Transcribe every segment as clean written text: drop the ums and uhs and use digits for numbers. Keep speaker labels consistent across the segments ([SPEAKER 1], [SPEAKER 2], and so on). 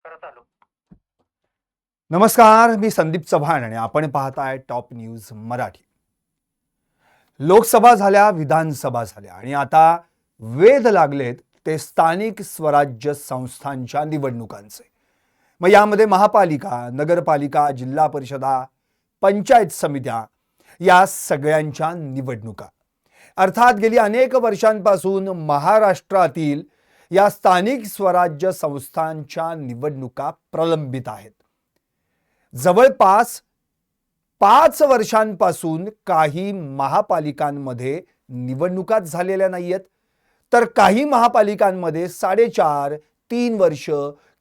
[SPEAKER 1] करत आलो.
[SPEAKER 2] नमस्कार, मी संदीप चव्हाण आणि आपण पाहताय टॉप न्यूज मराठी. लोकसभा झाल्या, विधानसभा झाल्या आणि आता वेध लागलेत ते स्थानिक स्वराज्य संस्थांच्या निवडणुकांचे. मग यामध्ये महापालिका, नगरपालिका, जिल्हा परिषदा, पंचायत समित्या या सगळ्यांच्या निवडणुका. अर्थात गेली अनेक वर्षांपासून महाराष्ट्रातील या स्थानिक स्वराज्य संस्थांच्या निवडणुका प्रलंबित आहेत. जवळपास 5 वर्षांपासून काही महापालिकांमध्ये निवडणुकाच झालेल्या नाहीयेत, तर काही महापालिकांमध्ये 4.5 3 वर्ष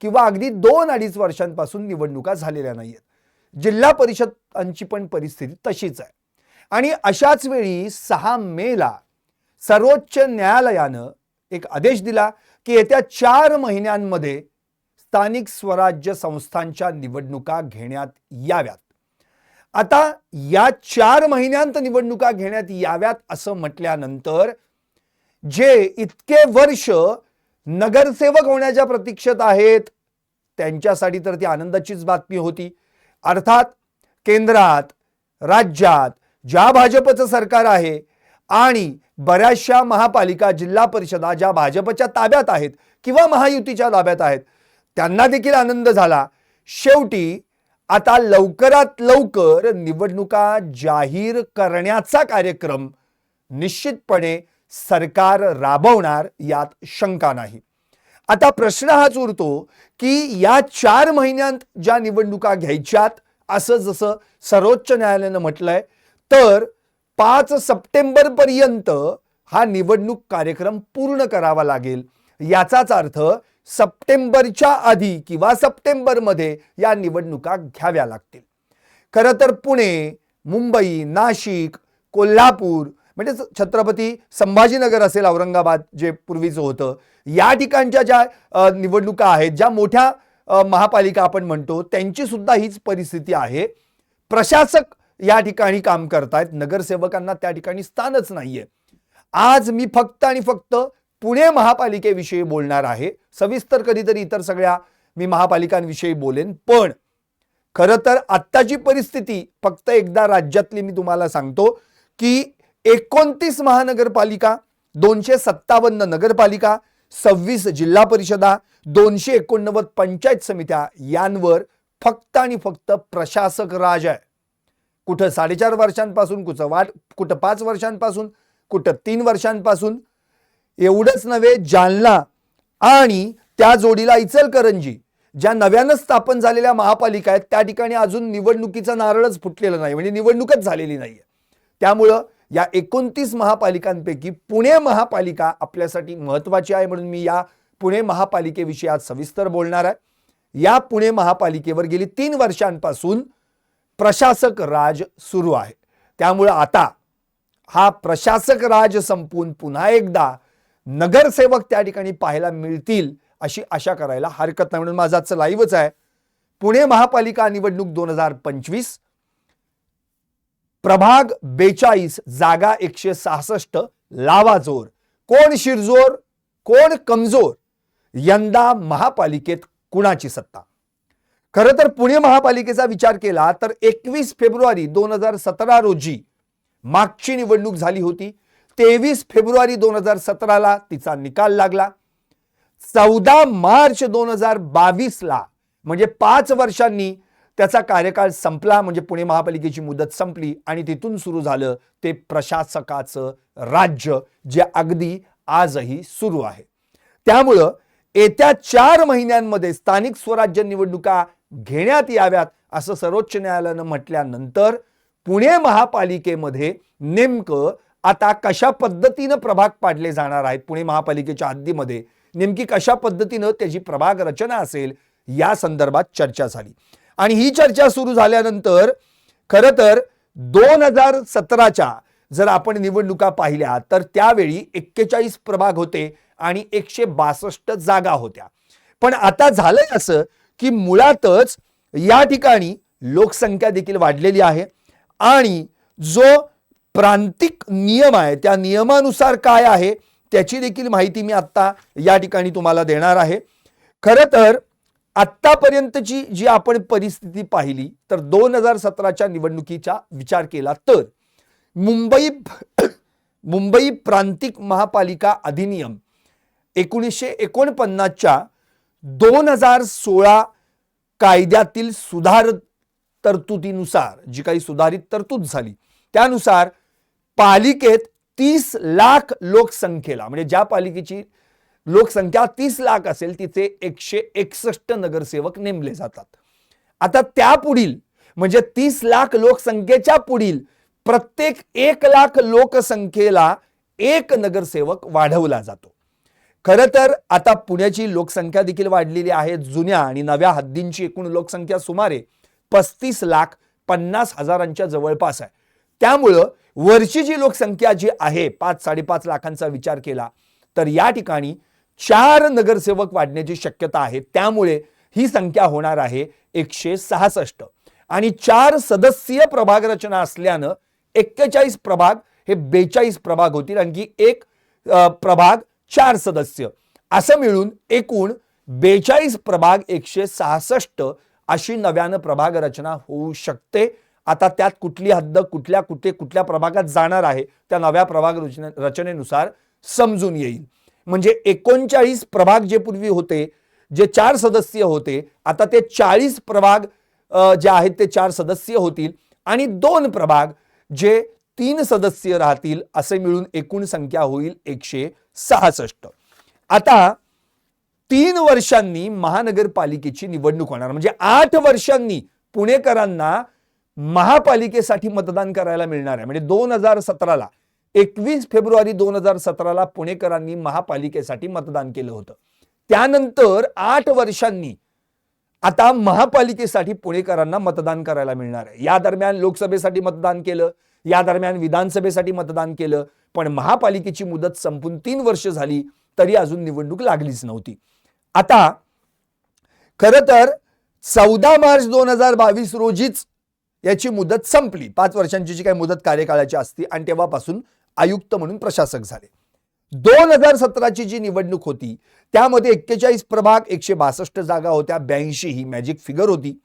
[SPEAKER 2] किंवा अगदी 2-2.5 वर्षांपासून निवडणुका झालेल्या नाहीयेत. जिल्हा परिषदांची पण परिस्थिती तशीच आहे. आणि अशाच वेळी 6 मेला सर्वोच्च न्यायालयानं एक आदेश दिला की येत्या 4 महिन्यांमध्ये स्थानिक स्वराज्य संस्थांच्या निवडणुका घेण्यात याव्यात. आता या 4 महिन्यांत निवडणुका घेण्यात याव्यात असं म्हटल्यानंतर जे इतके वर्ष नगरसेवक होण्याच्या प्रतीक्षेत आहेत त्यांच्यासाठी तर ती आनंदाचीच बातमी होती. अर्थात केंद्रात, राज्यात ज्या भाजपचं सरकार आहे आणि बऱ्याचशा महापालिका, जिल्हा परिषदा ज्या भाजपच्या ताब्यात आहेत किंवा महायुतीच्या ताब्यात आहेत त्यांना देखील आनंद झाला. शेवटी आता लवकरात लवकर निवडणुका जाहीर करण्याचा कार्यक्रम निश्चितपणे सरकार राबवणार यात शंका नाही. आता प्रश्न हाच उरतो की या 4 महिन्यांत ज्या निवडणुका घ्यायच्यात असं जसं सर्वोच्च न्यायालयानं म्हटलंय, तर 5 सप्टेंबर पर्यंत हा निवडणूक कार्यक्रम पूर्ण करावा लागेल. याचाच अर्थ सप्टेंबरच्या आधी किंवा सप्टेंबरमध्ये या निवडणुका घ्याव्या लागतील. खरं तर पुणे, मुंबई, नाशिक, कोल्हापूर म्हणजे छत्रपती संभाजीनगर असेल, औरंगाबाद जे पूर्वीचं होतं, या ठिकाणच्या ज्या निवडणुका आहेत, ज्या मोठ्या महापालिका आपण म्हणतो, त्यांची सुद्धा हीच परिस्थिती आहे. प्रशासक या ठिकाणी काम करतायत, नगरसेवकांना त्या ठिकाणी स्थानच नाहीये. आज मी फक्त आणि फक्त पुणे महापालिकेविषयी बोलणार आहे. सविस्तर कधीतरी इतर सगळ्या मी महापालिकांविषयी बोलेन. पण खरं तर आत्ताची परिस्थिती फक्त एकदा राज्यातली मी तुम्हाला सांगतो की 29 महानगरपालिका, 257 नगरपालिका, 26 जिल्हा परिषदा, 289 पंचायत समित्या यांवर फक्त आणि फक्त प्रशासक राज आहे. कुठं 4.5 वर्षांपासून, कुठं 5 वर्षांपासून, कुठं 3 वर्षांपासून. एवढंच नव्हे, जालना आणि त्या जोडीला इचलकरंजी ज्या नव्यानं स्थापन झालेल्या महापालिका आहेत त्या ठिकाणी अजून निवडणुकीचा नारळच फुटलेला नाही, म्हणजे निवडणूकच झालेली नाहीये. त्यामुळं या 29 महापालिकांपैकी पुणे महापालिका आपल्यासाठी महत्त्वाची आहे, म्हणून मी या पुणे महापालिकेविषयी आज सविस्तर बोलणार आहे. या पुणे महापालिकेवर गेली 3 वर्षांपासून प्रशासक राज सुरू आहे. त्यामुळे आता हा प्रशासक राज संपून पुन्हा एकदा नगरसेवक त्या ठिकाणी पाहायला मिळतील अशी आशा करायला हरकत नाही. म्हणून माझं आजचं लाईव्हच आहे. पुणे महापालिका निवडणूक 2025, प्रभाग 42, जागा 166, लावा जोर. कोण शिरजोर, कोण कमजोर, यंदा महापालिकेत कुणाची सत्ता? खरं तर पुणे महापालिकेचा विचार केला तर 21 फेब्रुवारी 2017 रोजी मागची निवडणूक झाली होती. 23 फेब्रुवारी 2017ला तिचा निकाल लागला. 14 मार्च 2022ला म्हणजे 5 वर्षांनी त्याचा कार्यकाळ संपला, म्हणजे पुणे महापालिकेची मुदत संपली आणि तिथून सुरू झालं ते प्रशासकाचं राज्य, जे अगदी आजही सुरू आहे. त्यामुळं येत्या 4 महिन्यांमध्ये स्थानिक स्वराज्य निवडणुका घेण्यात याव्यात असं सर्वोच्च न्यायालयानं म्हटल्यानंतर पुणे महापालिकेमध्ये नेमकं आता कशा पद्धतीनं प्रभाग पाडले जाणार आहेत, पुणे महापालिकेच्या हद्दीमध्ये नेमकी कशा पद्धतीनं त्याची प्रभाग रचना असेल या संदर्भात चर्चा झाली. आणि ही चर्चा सुरू झाल्यानंतर खरं तर 2017च्या जर आपण निवडणुका पाहिल्या तर त्यावेळी 41 प्रभाग होते आणि 162 जागा होत्या. पण आता झालंय असं की मुळातच या ठिकाणी लोकसंख्या देखील वाढलेली आहे आणि जो प्रांतिक नियम आहे त्या नियमानुसार काय आहे त्याची देखील माहिती मी आता या ठिकाणी तुम्हाला देणार आहे. खरं तर आतापर्यंतची जी आपण परिस्थिती पाहिली तर 2017च्या निवडणुकीचा विचार केला तर मुंबई प्रांतिक महापालिका अधिनियम 1949च्या 2016 कायद्यातील तरतुदीनुसार जी काही सुधारित तरतूद झाली त्यानुसार पालिकेत 30 लाख लोकसंख्येला म्हणजे ज्या पालिकेची लोकसंख्या 30 लाख असेल तिथे 161 नगरसेवक नेमले जातात. आता त्यापुढील म्हणजे 30 लाख लोकसंख्येच्या पुढील प्रत्येक 1 लाख लोकसंख्येला एक नगरसेवक वाढवला जातो. खरं तर आता पुण्याची लोकसंख्या देखील वाढलेली आहे. जुन्या आणि नव्या हद्दींची एकूण लोकसंख्या सुमारे 35,50,000च्या जवळपास आहे. त्यामुळं वर्षी जी लोकसंख्या जी आहे 5-5.5 लाखांचा विचार केला तर या ठिकाणी 4 नगरसेवक वाढण्याची शक्यता आहे. त्यामुळे ही संख्या होणार आहे 166 आणि 4 सदस्यीय प्रभाग रचना असल्यानं 41 प्रभाग हे 42 प्रभाग होतील. आणखी एक प्रभाग 4 सदस्य असं मिळून एकूण 42 प्रभाग 166 अशी नव्यानं प्रभाग रचना होऊ शकते. आता त्यात कुठली हद्द कुठल्या प्रभागात जाणार आहे त्या नव्या प्रभाग रचनेनुसार समजून येईल. म्हणजे 39 प्रभाग जे पूर्वी होते जे 4 सदस्यीय होते आता ते 40 प्रभाग जे आहेत ते 4 सदस्यीय होतील आणि 2 प्रभाग जे 3 सदस्यीय राहतील असे मिळून एकूण संख्या होईल 166. आता 3 वर्षांनी महानगरपालिकेची निवडणूक होणार म्हणजे 8 वर्षांनी पुणेकरांना महापालिकेसाठी मतदान करायला मिळणार आहे. म्हणजे 2017ला 21 फेब्रुवारी 2017ला पुणेकरांनी महापालिकेसाठी मतदान केलं होतं. त्यानंतर 8 वर्षांनी आता महापालिकेसाठी पुणेकरांना मतदान करायला मिळणार आहे. या दरम्यान लोकसभेसाठी मतदान केलं, या दरम्यान विधानसभेसाठी मतदान केलं, पण महापालिकेची मुदत संपून 3 वर्ष झाली तरी अजून निवडणूक लागलीच नव्हती. आता खरं तर 14 मार्च 2022 रोजीच याची मुदत संपली. 5 वर्षांची जी काही मुदत कार्यकाळाची असती आणि तेव्हापासून आयुक्त म्हणून प्रशासक झाले. 2017ची जी निवडणूक होती त्यामध्ये 41 प्रभाग 162 जागा होत्या. 82 ही मॅजिक फिगर होती.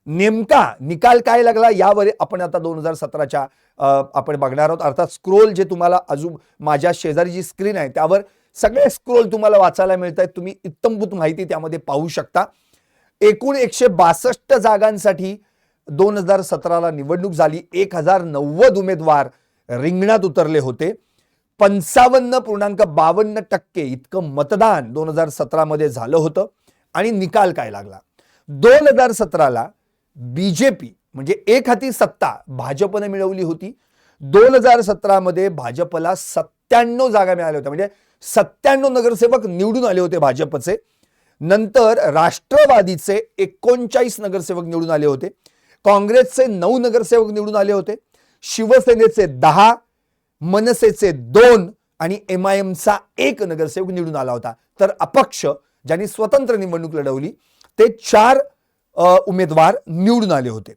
[SPEAKER 2] नेमका निकाल काय लागला यावर आपण आता 2017च्या आपण बघणार आहोत. अर्थात स्क्रोल जे तुम्हाला अजून माझ्या शेजारी जी स्क्रीन आहे त्यावर सगळे स्क्रोल तुम्हाला वाचायला मिळत आहेत. तुम्ही इत्तमभूत माहिती त्यामध्ये पाहू शकता. एकूण 162 जागांसाठी 2017ला निवडणूक झाली. 1090 उमेदवार रिंगणात उतरले होते. 55.52% इतकं मतदान 2017 मध्ये झालं होतं. आणि निकाल काय लागला 2017ला बीजेपी म्हणजे एक हाती सत्ता भाजपने मिळवली होती. 2017 मध्ये भाजपला 97 जागा मिळाल्या होत्या म्हणजे 97 नगरसेवक निवडून आले होते भाजपचे. नंतर राष्ट्रवादीचे 39 नगरसेवक निवडून आले होते. काँग्रेसचे 9 नगरसेवक निवडून आले होते. शिवसेनेचे 10, मनसेचे 2 आणि MIMचा 1 नगरसेवक निवडून आला होता. तर अपक्ष ज्यांनी स्वतंत्र निवडणूक लढवली ते 4 उमेदवार निवडून आले होते.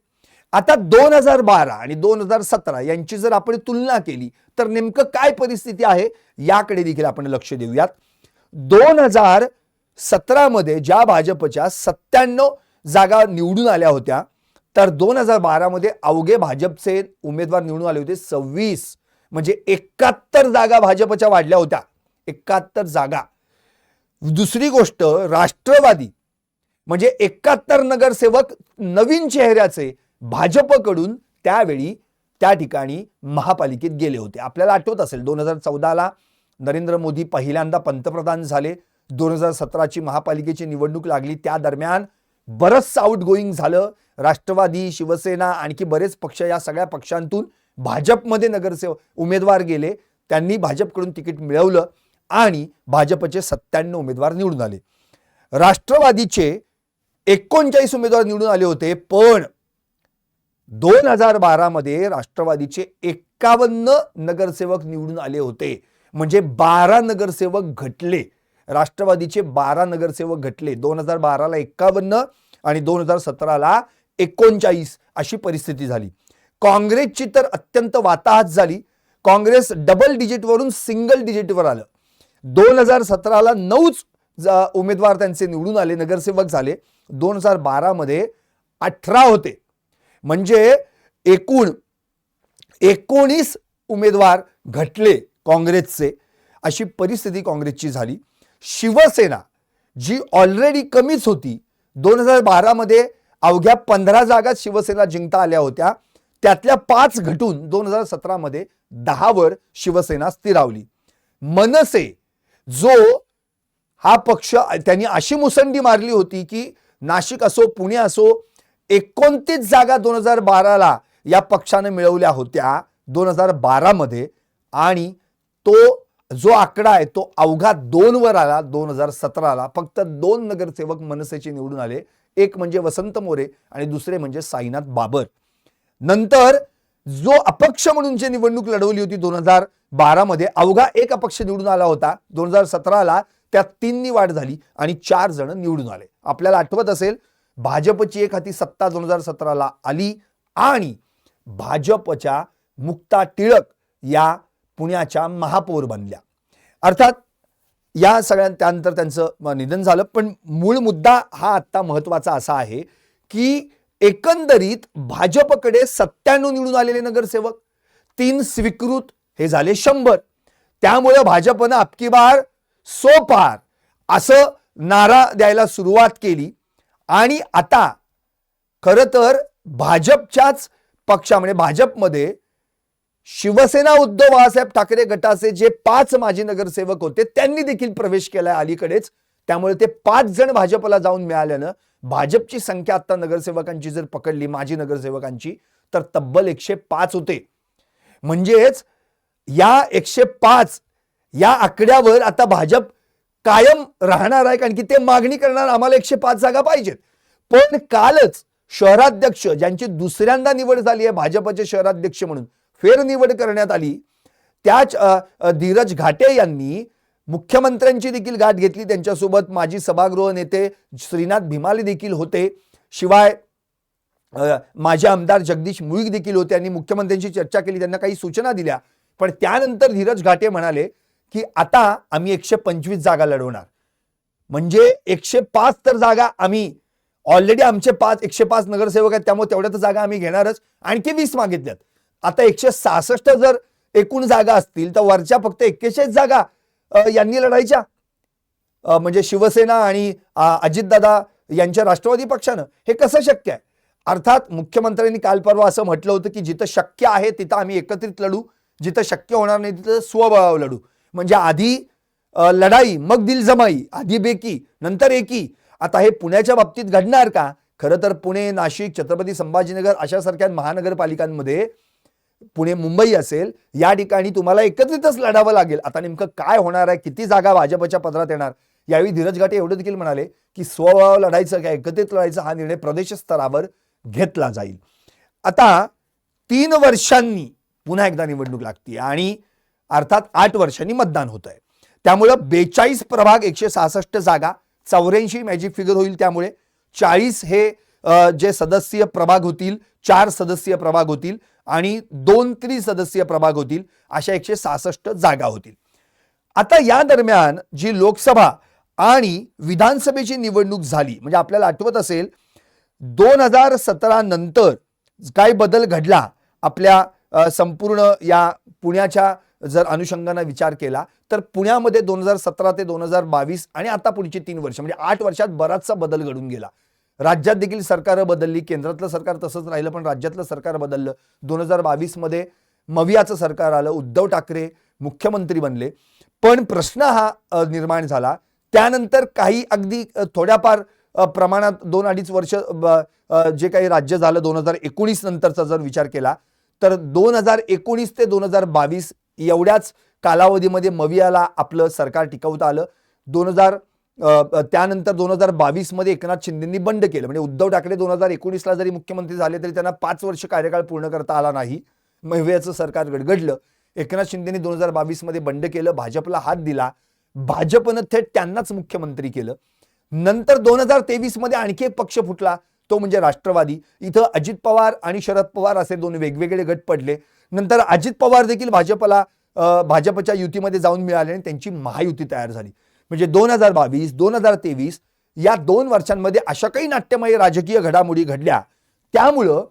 [SPEAKER 2] आता 2012 आणि 2017 यांची जर आपण तुलना केली तर नेमकं काय परिस्थिती आहे याकडे देखील आपण लक्ष देऊयात. 2017 मध्ये ज्या भाजपच्या 97 जागा निवडून आल्या होत्या तर 2012 मध्ये अवघे भाजपचे उमेदवार निवडून आले होते 26 म्हणजे 71 जागा भाजपच्या वाढल्या होत्या. 71 जागा. दुसरी गोष्ट राष्ट्रवादी म्हणजे 71 नगरसेवक नवीन चेहऱ्याचे भाजपकडून त्यावेळी त्या ठिकाणी महापालिकेत गेले होते. आपल्याला आठवत असेल 2014ला नरेंद्र मोदी पहिल्यांदा पंतप्रधान झाले. 2017ची महापालिकेची निवडणूक लागली. त्या दरम्यान बरंच आउट गोईंग झालं. राष्ट्रवादी, शिवसेना आणखी बरेच पक्ष या सगळ्या पक्षांतून भाजपमध्ये नगरसेवक उमेदवार गेले. त्यांनी भाजपकडून तिकीट मिळवलं आणि भाजपचे 97 उमेदवार निवडून आले. राष्ट्रवादीचे 39 उमेदवार निवडून आले होते. पण 2012 मध्ये राष्ट्रवादीचे 51 नगरसेवक निवडून आले होते. म्हणजे 12 नगरसेवक घटले. राष्ट्रवादीचे 12 नगरसेवक घटले. 2012ला 51 आणि 2017ला 39 अशी परिस्थिती झाली. काँग्रेसची तर अत्यंत वाताहत झाली. काँग्रेस डबल डिजिटवरून सिंगल डिजिटवर आलं. 2017ला 9 उमेदवार त्यांचे निवडून आले, नगरसेवक झाले. 2012 मध्ये 18 होते. म्हणजे एकूण 19 उमेदवार घटले काँग्रेसचे. अशी परिस्थिती काँग्रेसची झाली. शिवसेना जी ऑलरेडी कमीच होती, 2012 मध्ये अवघ्या 15 जागा शिवसेना जिंकता आल्या होत्या, त्यातल्या 5 घटून 2017 मध्ये 10 वर शिवसेना स्थिरावली. मनसे जो हा पक्ष, त्यांनी अशी मुसंडी मारली होती की नाशिक असो पुणे असो 29 जागा 2012ला या पक्षाने मिळवल्या होत्या 2012 मध्ये, आणि तो जो आकडा आहे तो अवघा 2 वर आला 2017ला. फक्त 2 नगरसेवक मनसेचे निवडून आले, एक म्हणजे वसंत मोरे आणि दुसरे म्हणजे साईनाथ बाबर. नंतर जो अपक्ष म्हणून जे निवडणूक लढवली होती 2012 मध्ये, अवघा एक अपक्ष निवडून आला होता. 2017ला त्यात 3 वाढ झाली आणि 4 जण निवडून आले. आपल्याला आठवत असेल भाजपची एक हाती सत्ता 2017ला आली आणि भाजपच्या मुक्ता टिळक या पुण्याच्या महापौर बनल्या. अर्थात या सगळ्या त्यानंतर त्यांचं निधन झालं. पण मूळ मुद्दा हा आता महत्वाचा असा आहे की एकंदरीत भाजपकडे 97 निवडून आलेले नगरसेवक, 3 स्वीकृत, हे झाले 100. त्यामुळे भाजपनं अबकी बार सो पार असं नारा द्यायला सुरुवात केली. आणि आता खरं तर भाजपच्याच पक्षामध्ये, भाजपमध्ये शिवसेना उद्धव बाळासाहेब ठाकरे गटाचे जे 5 माजी नगरसेवक होते त्यांनी देखील प्रवेश केलाय अलीकडेच. त्यामुळे ते 5 जण भाजपला जाऊन मिळाल्यानं भाजपची संख्या आता नगरसेवकांची जर पकडली, माजी नगरसेवकांची, तर तब्बल 105 होते. म्हणजेच या 105 या आकड्यावर आता भाजप कायम राहणार आहे, कारण की ते मागणी करणार आम्हाला 105 जागा पाहिजेत. पण कालच शहराध्यक्ष ज्यांची दुसऱ्यांदा निवड झाली आहे भाजपचे शहराध्यक्ष म्हणून, फेरनिवड करण्यात आली, त्याच धीरज घाटे यांनी मुख्यमंत्र्यांची देखील गाठ घेतली. त्यांच्यासोबत माजी सभागृह नेते श्रीनाथ भिमाले देखील होते. शिवाय माजी आमदार जगदीश मुळीक देखील होते. आणि मुख्यमंत्र्यांशी चर्चा केली, त्यांना काही सूचना दिल्या. पण त्यानंतर धीरज घाटे म्हणाले की आता आम्ही 125 जागा लढवणार. म्हणजे 105 तर जागा आम्ही ऑलरेडी, आमचे 105 नगरसेवक आहेत, त्यामुळे तेवढ्या तर जागा आम्ही घेणारच. आणखी 20 मागितल्यात. आता 166 जर एकूण जागा असतील तर वरच्या फक्त 41 जागा यांनी लढायच्या. म्हणजे शिवसेना आणि अजितदादा यांच्या राष्ट्रवादी पक्षानं. हे कसं शक्य आहे? अर्थात मुख्यमंत्र्यांनी काल परवा असं म्हटलं होतं की जिथं शक्य आहे तिथं आम्ही एकत्रित लढू, जिथं शक्य होणार नाही तिथं स्वबळावर लढू. म्हणजे आधी लढाई मग दिलजमाई, आधी बेकी नंतर एकी. आता हे पुण्याच्या बाबतीत घडणार का? खरं तर पुणे, नाशिक, छत्रपती संभाजीनगर अशा सारख्या महानगरपालिकांमध्ये, पुणे मुंबई असेल, या ठिकाणी तुम्हाला एकत्रितच लढावं लागेल. आता नेमकं काय होणार आहे, किती जागा भाजपच्या पदरात येणार? यावेळी धीरज घाटे एवढं देखील म्हणाले की स्वबळावर लढायचं काय एकत्रित लढायचं हा निर्णय प्रदेश स्तरावर घेतला जाईल. आता 3 वर्षांनी पुन्हा एकदा निवडणूक लागते आणि अर्थात 8 वर्षांनी मतदान होत आहे. त्यामुळे 42 प्रभाग, 166 जागा, 84 मॅजिक फिगर होईल. त्यामुळे 40 हे जे सदस्यीय प्रभाग होतील, 4 सदस्यीय प्रभाग होतील आणि 2 त्रिसदस्यीय प्रभाग होतील. अशा 166 जागा होतील. आता या दरम्यान जी लोकसभा आणि विधानसभेची निवडणूक झाली, म्हणजे आपल्याला आठवत असेल 2017 नंतर काय बदल घडला आपल्या संपूर्ण या पुण्याच्या जर अनुषंगाने विचार केला तर पुण्यामध्ये 2017 ते 2022 आणि आता पुढची 3 वर्ष म्हणजे 8 वर्षात बराचसा बदल घडून गेला. राज्यात देखील सरकार बदलली, केंद्रातलं सरकार तसंच राहिलं पण राज्यातलं सरकार बदललं. 2022 मध्ये मवियाचं सरकार आलं, उद्धव ठाकरे मुख्यमंत्री बनले. पण प्रश्न हा निर्माण झाला त्यानंतर काही अगदी थोड्याफार प्रमाणात 2-2.5 वर्ष जे काही राज्य झालं 2019 नंतरचा जर विचार केला तर 2019 ते 2022 एवढ्याच कालावधीमध्ये मवियाला आपलं सरकार टिकवता आलं. त्यानंतर 2022 मध्ये एकनाथ शिंदेंनी बंड केलं. म्हणजे उद्धव ठाकरे 2019 ला जरी मुख्यमंत्री झाले तरी त्यांना 5 वर्ष कार्यकाळ पूर्ण करता आला नाही. मवियाचं सरकार गडगडलं. एकनाथ शिंदेंनी 2022 मध्ये बंड केलं, भाजपला हात दिला, भाजपनं थेट त्यांनाच मुख्यमंत्री केलं. नंतर 2023 मध्ये आणखी एक पक्ष फुटला, तो म्हणजे राष्ट्रवादी. इथं अजित पवार आणि शरद पवार असे 2 वेगवेगळे गट पडले. नंतर अजित पवार देखील भाजपच्या युतीमध्ये जाऊन मिळाले आणि त्यांची महायुती तयार झाली. म्हणजे 2022 2023 या 2 वर्षांमध्ये अशा काही नाट्यमय राजकीय घडामोडी घडल्या, त्यामुळं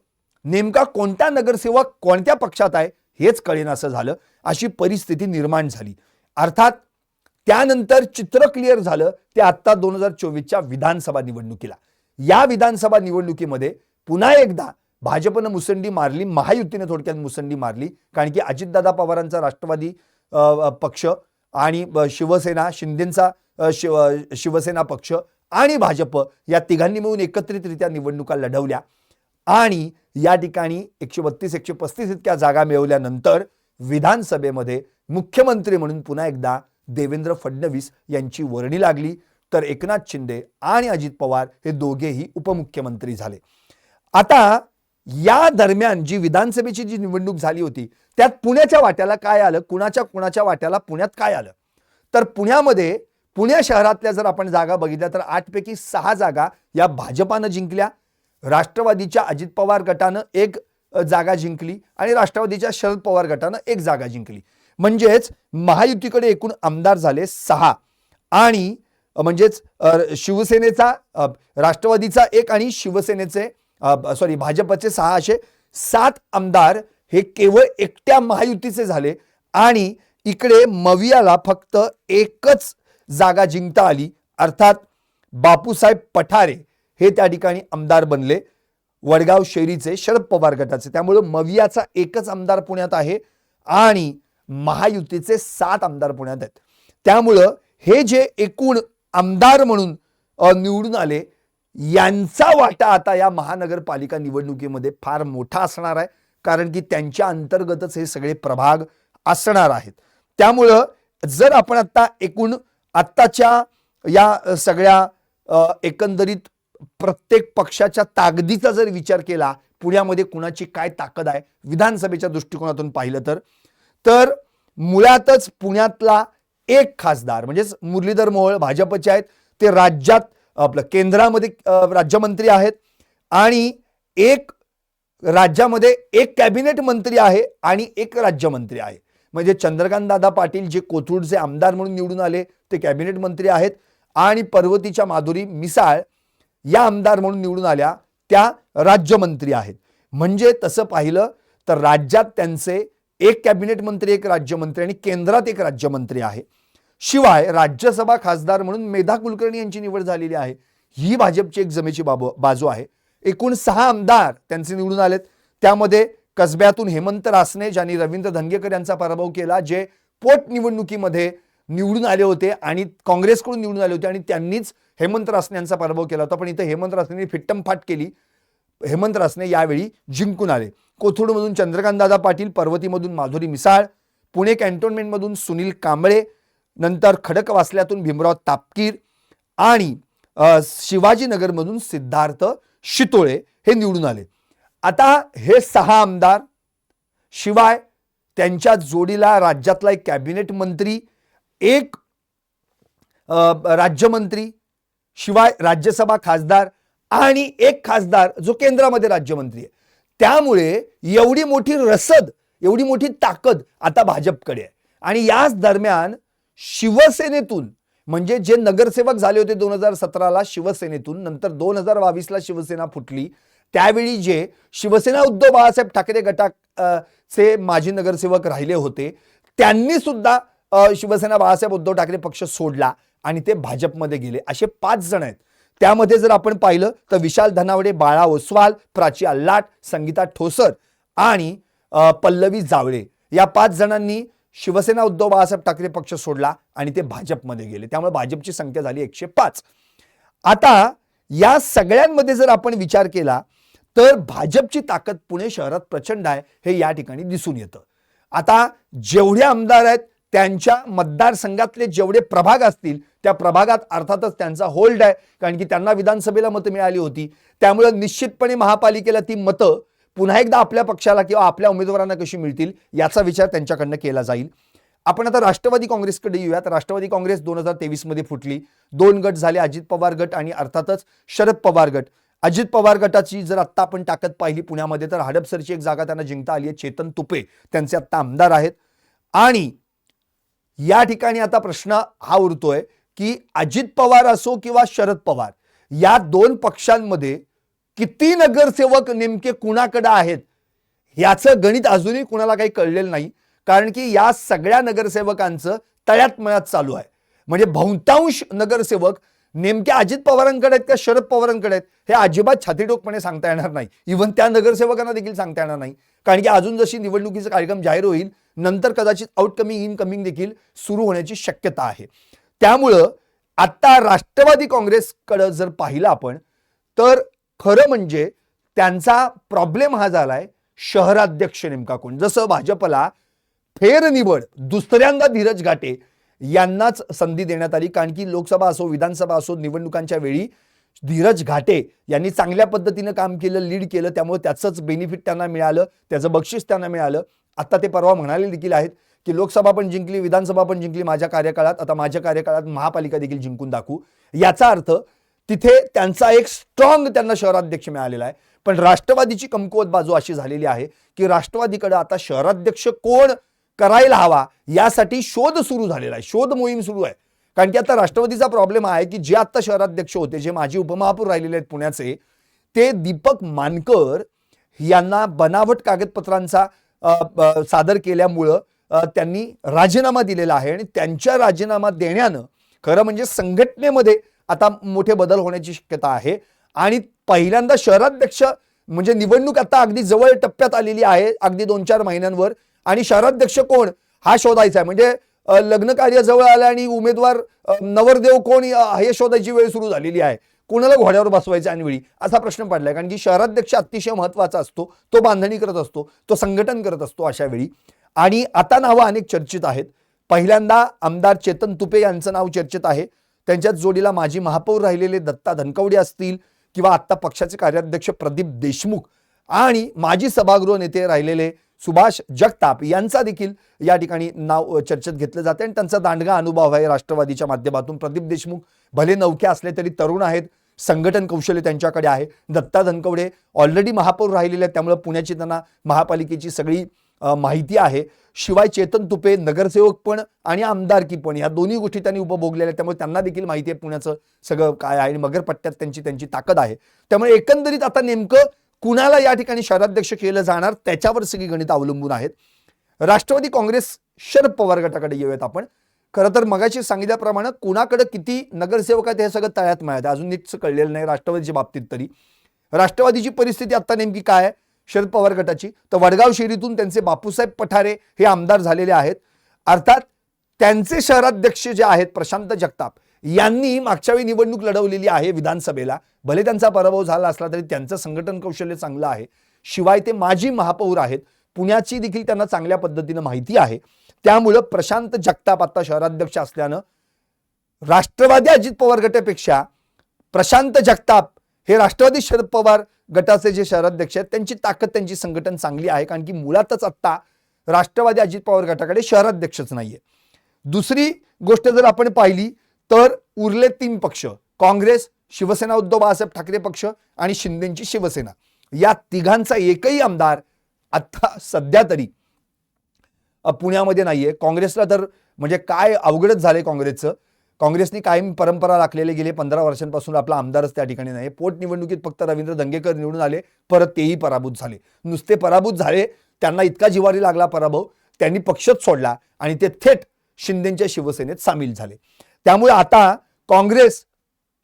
[SPEAKER 2] नेमका कोणता नगरसेवक कोणत्या पक्षात आहे हेच कळेनासं झालं, अशी परिस्थिती निर्माण झाली. अर्थात त्यानंतर चित्र क्लिअर झालं ते आता 2024च्या विधानसभा निवडणुकीला. या विधानसभा निवडणुकीमध्ये पुन्हा एकदा भाजपनं मुसंडी मारली, महायुतीने थोडक्यात मुसंडी मारली. कारण की अजितदादा पवारांचा राष्ट्रवादी पक्ष आणि शिवसेना शिंदेचा शिवसेना पक्ष आणि भाजप या तिघांनी मिळून एकत्रितरित्या निवडणुका लढवल्या आणि या ठिकाणी 132 135 इतक्या जागा मिळवल्यानंतर विधानसभेमध्ये मुख्यमंत्री म्हणून पुन्हा एकदा देवेंद्र फडणवीस यांची वर्णी लागली. तर एकनाथ शिंदे आणि अजित पवार हे दोघेही उपमुख्यमंत्री झाले. आता या दरम्यान जी विधानसभेची जी निवडणूक झाली होती त्यात पुण्याच्या वाट्याला काय आलं, कुणाच्या वाट्याला पुण्यात काय आलं, तर पुण्यामध्ये पुणे शहरातल्या जर आपण जागा बघितल्या तर 8 पैकी 6 जागा या भाजपानं जिंकल्या. राष्ट्रवादीच्या अजित पवार गटानं 1 जागा जिंकली आणि राष्ट्रवादीच्या शरद पवार गटानं 1 जागा जिंकली. म्हणजेच महायुतीकडे एकूण आमदार झाले 6 आणि म्हणजेच शिवसेनेचा राष्ट्रवादीचा 1 आणि शिवसेनेचे भाजपचे 6 असे 7 आमदार हे केवळ एकट्या महायुतीचे झाले आणि इकडे मवियाला फक्त 1च जागा जिंकता आली. अर्थात बापूसाहेब पठारे हे त्या ठिकाणी आमदार बनले वडगाव शहरीचे शरद पवार गटाचे. त्यामुळे मवियाचा 1च आमदार पुण्यात आहे आणि महायुतीचे 7 आमदार पुण्यात आहेत. त्यामुळं हे जे एकूण आमदार म्हणून निवडून आले यांचा वाटा आता या महानगरपालिका निवडणुकीमध्ये फार मोठा असणार आहे, कारण की त्यांच्या अंतर्गतच हे सगळे प्रभाग असणार आहेत. त्यामुळं जर आपण आता एकूण आत्ताच्या या सगळ्या एकंदरीत प्रत्येक पक्षाच्या ताकदीचा जर विचार केला, पुण्यामध्ये कुणाची काय ताकद आहे विधानसभेच्या दृष्टिकोनातून पाहिलं तर मुळातच पुण्यातला एक खासदार म्हणजेच मुरलीधर मोहोळ भाजपचे आहेत, ते राज्यात आपलं केंद्रामध्ये राज्यमंत्री आहेत आणि राज्यामध्ये 1 कॅबिनेट मंत्री आहे आणि 1 राज्यमंत्री आहे. म्हणजे चंद्रकांत दादा पाटील जे कोथरूडचे आमदार म्हणून निवडून आले ते कॅबिनेट मंत्री आहेत आणि पर्वतीच्या माधुरी मिसाळ या आमदार म्हणून निवडून आल्या त्या राज्यमंत्री आहेत. म्हणजे तसं पाहिलं तर राज्यात त्यांचे 1 कॅबिनेट मंत्री 1 राज्यमंत्री आणि केंद्रात 1 राज्यमंत्री आहे. शिवाय राज्यसभा खासदार म्हणून मेधा कुलकर्णी यांची निवड झालेली आहे. ही भाजपची एक जमेची बाजू आहे. एकूण 6 आमदार त्यांचे निवडून आलेत. त्यामध्ये कसब्यातून हेमंत रासने ज्यांनी रवींद्र धंगेकर यांचा पराभव केला, जे पोटनिवडणुकीमध्ये निवडून आले होते आणि काँग्रेसकडून निवडून आले होते आणि त्यांनीच हेमंत रासने यांचा पराभव केला होता. पण इथे हेमंत रासनेंनी फिट्टमफाट केली. हेमंत रासने यावेळी जिंकून आले. कोथरूडमधून चंद्रकांत दादा पाटील, पर्वतीमधून माधुरी मिसाळ, पुणे कॅन्टोन्मेंटमधून सुनील कांबळे, नंतर खडकवासल्यातून भीमराव तापकीर आणि शिवाजीनगरमधून सिद्धार्थ शितोळे हे निवडून आले. आता हे 6 आमदार शिवाय त्यांच्या जोडीला राज्यातला 1 कॅबिनेट मंत्री, 1 राज्यमंत्री, शिवाय राज्यसभा खासदार आणि 1 खासदार जो केंद्रामध्ये राज्यमंत्री आहे. त्यामुळे एवढी मोठी रसद, एवढी मोठी ताकद आता भाजपकडे आहे. आणि याच दरम्यान शिवसेनेतून म्हणजे जे नगरसेवक झाले होते 2017ला शिवसेनेतून, नंतर 2022ला शिवसेना फुटली, त्यावेळी जे शिवसेना उद्धव बाळासाहेब ठाकरे गटाचे माजी नगरसेवक राहिले होते त्यांनी सुद्धा शिवसेना बाळासाहेब उद्धव ठाकरे पक्ष सोडला आणि ते भाजपमध्ये गेले. असे 5 जण आहेत. त्यामध्ये जर आपण पाहिलं तर विशाल धनावडे, बाळा ओसवाल, प्राची अल्लाट, संगीता ठोसर आणि पल्लवी जावळे या 5 जणांनी शिवसेना उद्धव बाळासाहेब ठाकरे पक्ष सोडला आणि ते भाजपमध्ये गेले. त्यामुळे भाजपची संख्या झाली 105. आता या सगळ्यांमध्ये जर आपण विचार केला तर भाजपची ताकद पुणे शहरात प्रचंड आहे हे या ठिकाणी दिसून येतं. आता जेवढे आमदार आहेत त्यांच्या मतदारसंघातले जेवढे प्रभाग असतील त्या प्रभागात अर्थातच त्यांचा होल्ड आहे, कारण की त्यांना विधानसभेला मतं मिळाली होती. त्यामुळे निश्चितपणे महापालिकेला ती मतं पुन्हा एकदा आपल्या पक्षाला किंवा आपल्या उमेदवारांना कशी मिळतील याचा विचार त्यांच्याकडनं केला जाईल. आपण आता राष्ट्रवादी काँग्रेसकडे येऊयात. राष्ट्रवादी काँग्रेस 2023 मध्ये फुटली. 2 गट झाले, अजित पवार गट आणि अर्थातच शरद पवार गट. अजित पवार गटाची जर आत्ता आपण ताकद पाहिली पुण्यामध्ये तर हडपसरची 1 जागा त्यांना जिंकता आली आहे. चेतन तुपे त्यांचे आत्ता आमदार आहेत. आणि या ठिकाणी आता प्रश्न हा उरतोय की अजित पवार असो किंवा शरद पवार या दोन पक्षांमध्ये किती नगरसेवक नेमके कुणाकडे आहेत याचं गणित अजूनही कुणाला काही कळलेलं नाही. कारण की या सगळ्या नगरसेवकांचं तळ्यात मळ्यात चालू आहे. म्हणजे बहुतांश नगरसेवक नेमक्या अजित पवारांकडे आहेत का शरद पवारांकडे आहेत हे अजिबात छातीडोकपणे सांगता येणार नाही. इव्हन त्या नगरसेवकांना देखील सांगता येणार नाही. कारण की अजून जशी निवडणुकीचा कार्यक्रम जाहीर होईल नंतर कदाचित आउटकमिंग इनकमिंग देखील सुरू होण्याची शक्यता आहे. त्यामुळं आता राष्ट्रवादी काँग्रेसकडे जर पाहिलं आपण तर खरं म्हणजे त्यांचा प्रॉब्लेम हा झालाय शहराध्यक्ष नेमका कोण. जसं भाजपला फेरनिवड दुसऱ्यांदा धीरज घाटे यांनाच संधी देण्यात आली. कारण की लोकसभा असो विधानसभा असो निवडणुकांच्या वेळी धीरज घाटे यांनी चांगल्या पद्धतीनं काम केलं, लीड केलं, त्यामुळे त्याचंच बेनिफिट त्यांना मिळालं, त्याचं बक्षीस त्यांना मिळालं. आता ते परवा म्हणाले देखील आहेत की लोकसभा पण जिंकली विधानसभा पण जिंकली माझ्या कार्यकाळात, आता माझ्या कार्यकाळात महापालिका देखील जिंकून दाखवू. याचा अर्थ तिथे त्यांचा एक स्ट्रॉंग त्यांना शहराध्यक्ष मिळालेला आहे. पण राष्ट्रवादीची कमकुवत बाजू अशी झालेली आहे की राष्ट्रवादीकडे आता शहराध्यक्ष कोण करायला हवा यासाठी शोध सुरू झालेला आहे, शोध मोहीम सुरू आहे. कारण की आता राष्ट्रवादीचा प्रॉब्लेम आहे की जे आता शहराध्यक्ष होते, जे माजी उपमहापौर राहिलेले आहेत पुण्याचे, ते दीपक मानकर यांना बनावट कागदपत्रांचा सादर केल्यामुळं त्यांनी राजीनामा दिलेला आहे. आणि त्यांच्या राजीनामा देण्यानं खरं म्हणजे संघटनेमध्ये आता मोठे बदल होण्याची शक्यता आहे. आणि पहिल्यांदा शहराध्यक्ष म्हणजे निवडणूक आता अगदी जवळ टप्प्यात आलेली आहे, अगदी 2-4 महिन्यांवर. आणि शहराध्यक्ष कोण हा शोधायचा आहे. म्हणजे लग्न कार्य जवळ आलं आणि उमेदवार नवरदेव कोण हे शोधायची वेळ सुरू झालेली आहे. कोणाला घोड्यावर बसवायचं ऐनवेळी असा प्रश्न पडलाय. कारण की शहराध्यक्ष अतिशय महत्वाचा असतो, तो बांधणी करत असतो, तो संघटन करत असतो अशा वेळी. आणि आता नावं अनेक चर्चेत आहेत. पहिल्यांदा आमदार चेतन तुपे यांचं नाव चर्चेत आहे. त्यांच्याच जोडीला माजी महापौर राहिलेले दत्ता धनकवडे असतील किंवा आता पक्षाचे कार्याध्यक्ष प्रदीप देशमुख आणि माजी सभागृह नेते राहिलेले सुभाष जगताप यांचा देखील या ठिकाणी नाव चर्चेत घेतलं जाते. आणि त्यांचा दांडगा अनुभव आहे राष्ट्रवादीच्या माध्यमातून. प्रदीप देशमुख भले नवखे असले तरी तरुण आहेत, संघटन कौशल्य त्यांच्याकडे आहे. दत्ता धनकवडे ऑलरेडी महापौर राहिलेले आहेत, त्यामुळे पुण्याची त्यांना महापालिकेची सगळी माहिती आहे. शिवाय चेतन तुपे नगरसेवक पण आणि आमदारकी पण या दोन्ही गोष्टी त्यांनी उपभोगलेल्या आहेत, त्यामुळे त्यांना देखील माहिती आहे पुण्याचं सगळं काय आहे आणि मगरपट्ट्यात त्यांची ताकद आहे. त्यामुळे एकंदरीत आता नेमकं कुणाला या ठिकाणी शहराध्यक्ष केलं जाणार त्याच्यावर सगळी गणित अवलंबून आहेत. राष्ट्रवादी काँग्रेस शरद पवार गटाकडे येऊयात आपण. खरं तर मगाशी सांगितल्याप्रमाणे कुणाकडे किती नगरसेवक आहेत हे सगळं तळ्यात मिळत अजून नीटच कळलेलं नाही राष्ट्रवादीच्या बाबतीत. तरी राष्ट्रवादीची परिस्थिती आता नेमकी काय आहे शरद पवार गटाची, तर वडगाव शहरीतून त्यांचे बापूसाहेब पठारे हे आमदार झालेले आहेत. अर्थात त्यांचे शहराध्यक्ष जे आहेत प्रशांत जगताप यांनी मागच्या वेळी निवडणूक लढवलेली आहे विधानसभेला. भले त्यांचा पराभव झाला असला तरी त्यांचं संघटन कौशल्य चांगलं आहे. शिवाय ते माजी महापौर आहेत, पुण्याची देखील त्यांना चांगल्या पद्धतीनं माहिती आहे. त्यामुळं प्रशांत जगताप आता शहराध्यक्ष असल्यानं राष्ट्रवादी अजित पवार गटापेक्षा प्रशांत जगताप हे राष्ट्रवादी शरद पवार गटाचे जे शहराध्यक्ष आहेत त्यांची ताकद त्यांची संघटन चांगली आहे. कारण की मुळातच आता राष्ट्रवादी अजित पवार गटाकडे शहराध्यक्षच नाहीये. दुसरी गोष्ट जर आपण पाहिली तर उरले 3 पक्ष काँग्रेस, शिवसेना उद्धव बाळासाहेब ठाकरे पक्ष आणि शिंदेची शिवसेना, या तिघांचा एकही आमदार आता सध्या तरी पुण्यामध्ये नाहीये. काँग्रेसला तर म्हणजे काय अवघडच झाले काँग्रेसचं. काँग्रेसनी कायम परंपरा राखलेले गेले 15 वर्षांपासून आपला आमदारच त्या ठिकाणी नाही. पोटनिवडणुकीत फक्त रवींद्र दंगेकर निवडून आले, परत तेही पराभूत झाले. नुसते पराभूत झाले, त्यांना इतका जिव्हारी लागला पराभव, त्यांनी पक्षच सोडला आणि ते थेट शिंदेच्या शिवसेनेत सामील झाले. त्यामुळे आता काँग्रेस,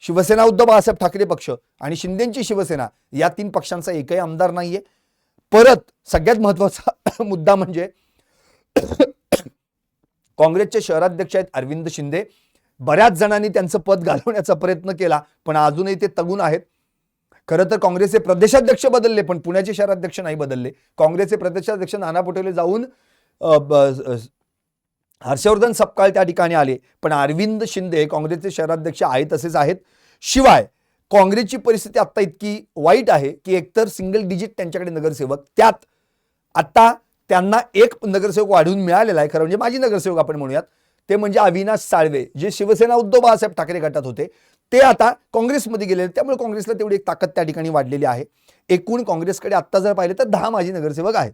[SPEAKER 2] शिवसेना उद्धव बाळासाहेब ठाकरे पक्ष आणि शिंदेची शिवसेना या 3 पक्षांचा एकही आमदार नाहीये. परत सगळ्यात महत्वाचा मुद्दा म्हणजे काँग्रेसचे शहराध्यक्ष आहेत अरविंद शिंदे. बऱ्याच जणांनी त्यांचं पद घालवण्याचा प्रयत्न केला पण अजूनही ते तगून आहेत. खरं तर काँग्रेसचे प्रदेशाध्यक्ष बदलले पण पुण्याचे शहराध्यक्ष नाही बदलले. काँग्रेसचे प्रदेशाध्यक्ष नाना पटोले जाऊन हर्षवर्धन सपकाळ त्या ठिकाणी आले, पण अरविंद शिंदे काँग्रेसचे शहराध्यक्ष आहेत तसेच आहेत. शिवाय काँग्रेसची परिस्थिती आता इतकी वाईट आहे की एकतर सिंगल डिजिट त्यांच्याकडे नगरसेवक, त्यात आता त्यांना एक नगरसेवक वाढवून मिळालेला आहे. खरं म्हणजे माजी नगरसेवक आपण म्हणूयात, ते म्हणजे अविनाश साळवे, जे शिवसेना उद्धव बाळासाहेब ठाकरे गटात होते, ते आता काँग्रेसमध्ये गेले. त्यामुळे काँग्रेसला तेवढी एक ताकद त्या ठिकाणी वाढलेली आहे. एकूण काँग्रेसकडे आता जर पाहिलं तर 10 माजी नगरसेवक आहेत.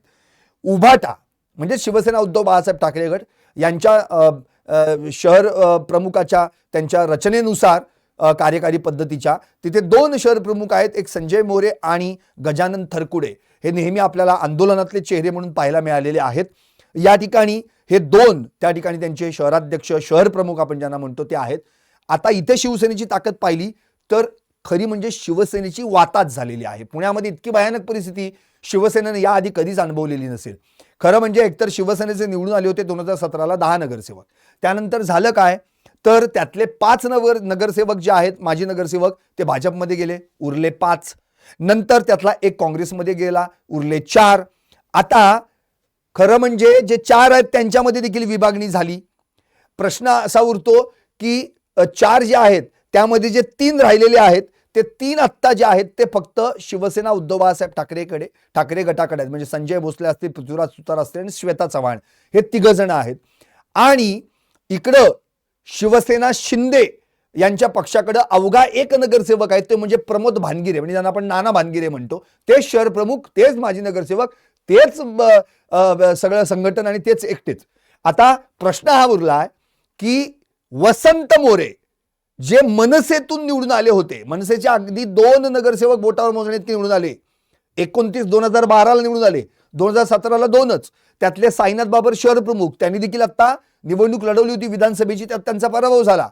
[SPEAKER 2] उभाटा म्हणजे शिवसेना उद्धव बाळासाहेब ठाकरे गट यांच्या शहर प्रमुखाच्या त्यांच्या रचनेनुसार कार्यकारी पद्धतीच्या तिथे 2 शहर प्रमुख आहेत, एक संजय मोरे आणि गजानन थरकुडे. हे नेहमी आपल्याला आंदोलनातले चेहरे म्हणून पाहायला मिळालेले आहेत. या ठिकाणी हे 2 त्या ठिकाणी त्यांचे शहराध्यक्ष शहर प्रमुख आपण ज्यांना म्हणतो ते आहेत. आता इथे शिवसेनेची ताकद पाहिली तर खरी म्हणजे शिवसेनेची वाताच झालेली आहे. पुण्यामध्ये इतकी भयानक परिस्थिती शिवसेनेने याआधी कधीच अनुभवलेली नसेल. खरं म्हणजे एकतर शिवसेनेचे निवडून आले होते 2017ला 10 नगरसेवक. त्यानंतर झालं काय तर त्यातले 5 नगरसेवक जे आहेत माजी नगरसेवक ते भाजपमध्ये गेले, उरले 5. नंतर त्यातला एक काँग्रेसमध्ये गेला, उरले 4. आता खरं म्हणजे जे 4 आहेत त्यांच्यामध्ये देखील विभागणी झाली. प्रश्न असा उरतो की 4 जे आहेत त्यामध्ये जे 3 राहिलेले आहेत ते 3 आत्ता जे आहेत ते फक्त शिवसेना उद्धव बाळासाहेब ठाकरे गटाकडे आहेत. म्हणजे संजय भोसले असतील, पृथ्वीराज सुतार असतील आणि श्वेता चव्हाण हे 3 जण आहेत. आणि इकडं शिवसेना शिंदे यांच्या पक्षाकडे अवघा 1 नगरसेवक आहेत, ते म्हणजे प्रमोद भानगिरे, म्हणजे ज्यांना आपण नाना भानगिरे म्हणतो. तेच शहर प्रमुख, तेच माजी नगरसेवक, तेच सगळं संघटन आणि तेच एकटेच. आता प्रश्न हा उरला की वसंत मोरे जे मनसेतून निवडून आले होते, मनसेचे अगदी 2 नगरसेवक बोटावर मोजण्यात निवडून आले. 29 2012ला निवडून आले, 2017ला 2च. त्यातले साईनाथ बाबर शहर प्रमुख त्यांनी देखील आता निवडणूक लढवली होती विधानसभेची, त्यात त्यांचा पराभव झाला.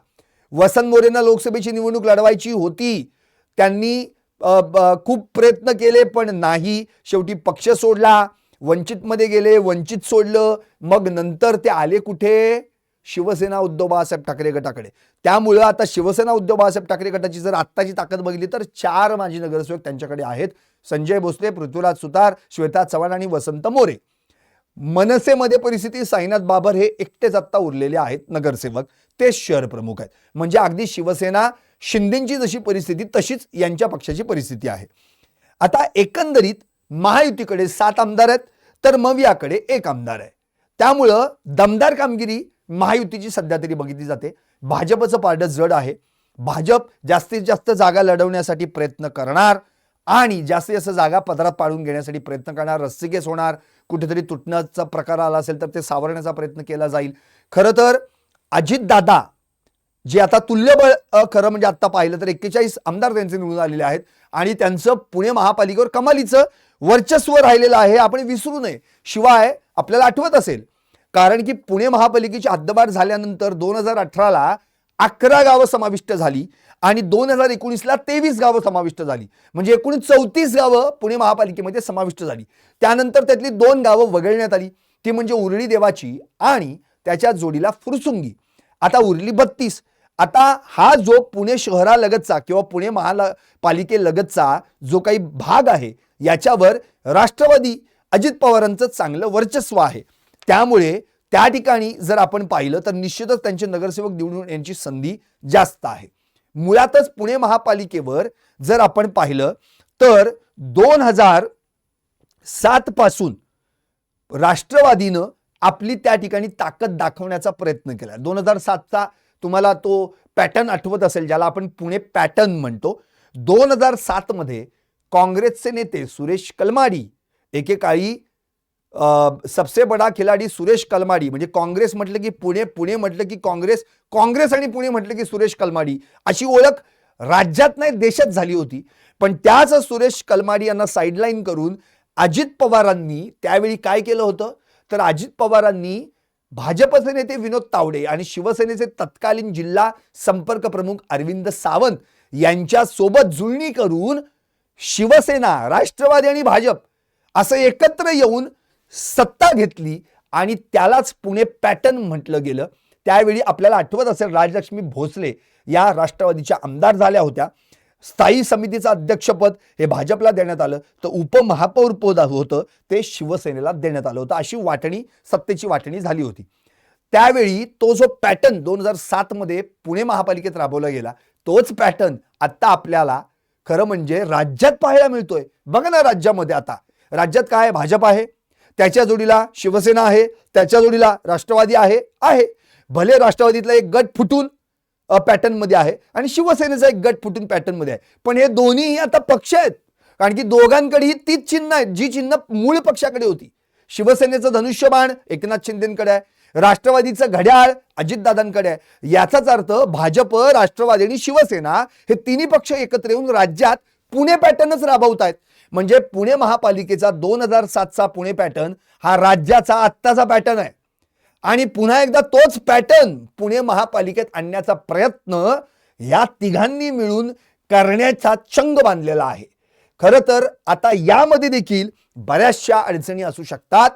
[SPEAKER 2] वसंत मोरेंना लोकसभेची निवडणूक लढवायची होती, त्यांनी खूप प्रयत्न केले पण नाही. शेवटी पक्ष सोडला, वंचितमध्ये गेले, वंचित सोडलं, मग नंतर ते आले कुठे? शिवसेना उद्धव बाळासाहेब ठाकरे गटाकडे. त्यामुळे आता शिवसेना उद्धव बाळासाहेब ठाकरे गटाची जर आत्ताची ताकद बघितली तर 4 माजी नगरसेवक त्यांच्याकडे आहेत, संजय भोसले, पृथ्वीराज सुतार, श्वेता चव्हाण आणि वसंत मोरे. मनसेमध्ये परिस्थिती साईनाथ बाबर हे एकटेच आत्ता उरलेले आहेत नगरसेवक, ते शहर प्रमुख आहेत. म्हणजे अगदी शिवसेना शिंदेची जशी परिस्थिती तशीच यांच्या पक्षाची परिस्थिती आहे. आता एकंदरीत महायुतीकडे 7 आमदार आहेत तर मवियाकडे 1 आमदार आहे. त्यामुळं दमदार कामगिरी महायुतीची सध्या तरी बघितली जाते. भाजपचं पारडं जड आहे. भाजप जास्तीत जास्त जागा लढवण्यासाठी प्रयत्न करणार आणि जास्तीत जास्त जागा पदरात पाडून घेण्यासाठी प्रयत्न करणार. रस्सीकेस होणार, कुठेतरी तुटण्याचा प्रकार आला असेल तर ते सावरण्याचा प्रयत्न केला जाईल. खरं तर अजितदादा जे आता तुल्यबळ खरं म्हणजे आता पाहिलं तर 41 आमदार त्यांचे निवडून आलेले आहेत आणि त्यांचं पुणे महापालिकेवर कमालीचं वर्चस्व राहिलेलं आहे, आपण विसरू नये. शिवाय आपल्याला आठवत असेल कारण की पुणे महापालिकेची हद्दवाढ झाल्यानंतर 2018ला 11 गावं समाविष्ट झाली आणि 2019ला 23 गावं समाविष्ट झाली. म्हणजे एकूण 34 गावं पुणे महापालिकेमध्ये समाविष्ट झाली. त्यानंतर त्यातली 2 गावं वगळण्यात आली, ती म्हणजे उरळी देवाची आणि त्याच्या जोडीला फुरसुंगी. आता उरली 32. आता हा जो पुणे शहरालगतचा किंवा पुणे महापालिकेलगतचा जो काही भाग आहे याच्यावर राष्ट्रवादी अजित पवारांचं चांगलं वर्चस्व आहे. त्यामुळे त्या ठिकाणी जर आपण पाहिलं तर निश्चितच त्यांचे नगरसेवक निवडून यांची संधी जास्त आहे. मुळातच पुणे महापालिकेवर जर आपण पाहिलं तर 2007 पासून राष्ट्रवादीनं आपली त्या ठिकाणी ताकद दाखवण्याचा प्रयत्न केला. 2007चा तुम्हाला तो पॅटर्न आठवत असेल, ज्याला आपण पुणे पॅटर्न म्हणतो. 2007 मध्ये काँग्रेसचे नेते सुरेश कलमाडी, एकेकाळी सबसे बडा खिलाडी सुरेश कलमाडी, म्हणजे काँग्रेस म्हटलं की पुणे, पुणे म्हटलं की काँग्रेस, काँग्रेस आणि पुणे म्हटलं की सुरेश कलमाडी, अशी ओळख राज्यात नाही देशात झाली होती. पण त्याच सुरेश कलमाडी यांना साईडलाईन करून अजित पवारांनी त्यावेळी काय केलं होतं तर अजित पवारांनी भाजपचे नेते विनोद तावडे आणि शिवसेनेचे तत्कालीन जिल्हा संपर्क प्रमुख अरविंद सावंत यांच्या सोबत जुळणी करून शिवसेना, राष्ट्रवादी आणि भाजप असं एकत्र येऊन सत्ता घेतली आणि त्यालाच पुणे पॅटर्न म्हटलं गेलं. त्यावेळी आपल्याला आठवत असेल राजलक्ष्मी भोसले या राष्ट्रवादीच्या आमदार झाल्या होत्या. स्थायी समितीचं अध्यक्षपद हे भाजपला देण्यात आलं तर उपमहापौर पद होतं ते शिवसेनेला देण्यात आलं होतं. अशी वाटणी, सत्तेची वाटणी झाली होती. त्यावेळी तो जो पॅटर्न 2007 मध्ये पुणे महापालिकेत राबवला गेला तोच पॅटर्न आता आपल्याला खरं म्हणजे राज्यात पाहायला मिळतोय. बघा ना, राज्यामध्ये आता राज्यात काय आहे? भाजप आहे, त्याच्या जोडीला शिवसेना आहे, त्याच्या जोडीला राष्ट्रवादी आहे. भले राष्ट्रवादीतला एक गट फुटून पॅटर्न मध्ये आहे आणि शिवसेनेचा एक गट फुटून पॅटर्न मध्ये आहे. पण हे दोन्ही आता पक्ष आहेत, कारण की दोघांकडेही तीच चिन्ह आहेत जी चिन्ह मूळ पक्षाकडे होती. शिवसेनेचं धनुष्यबाण एकनाथ शिंदेकडे आहे, राष्ट्रवादीचं घड्याळ अजितदादांकडे आहे। याचाच अर्थ भाजप, राष्ट्रवादी आणि शिवसेना हे तिन्ही पक्ष एकत्र येऊन राज्यात पुणे पॅटर्नच राबवतायत। म्हणजे पुणे महापालिकेचा 2007चा पुणे पॅटर्न हा राज्याचा आत्ताचा पॅटर्न आहे आणि पुन्हा एकदा तोच पॅटर्न पुणे महापालिकेत आणण्याचा प्रयत्न या तिघांनी मिळून करण्याचा चंग बांधलेला आहे। खरं तर आता यामध्ये देखील बऱ्याचशा अडचणी असू शकतात,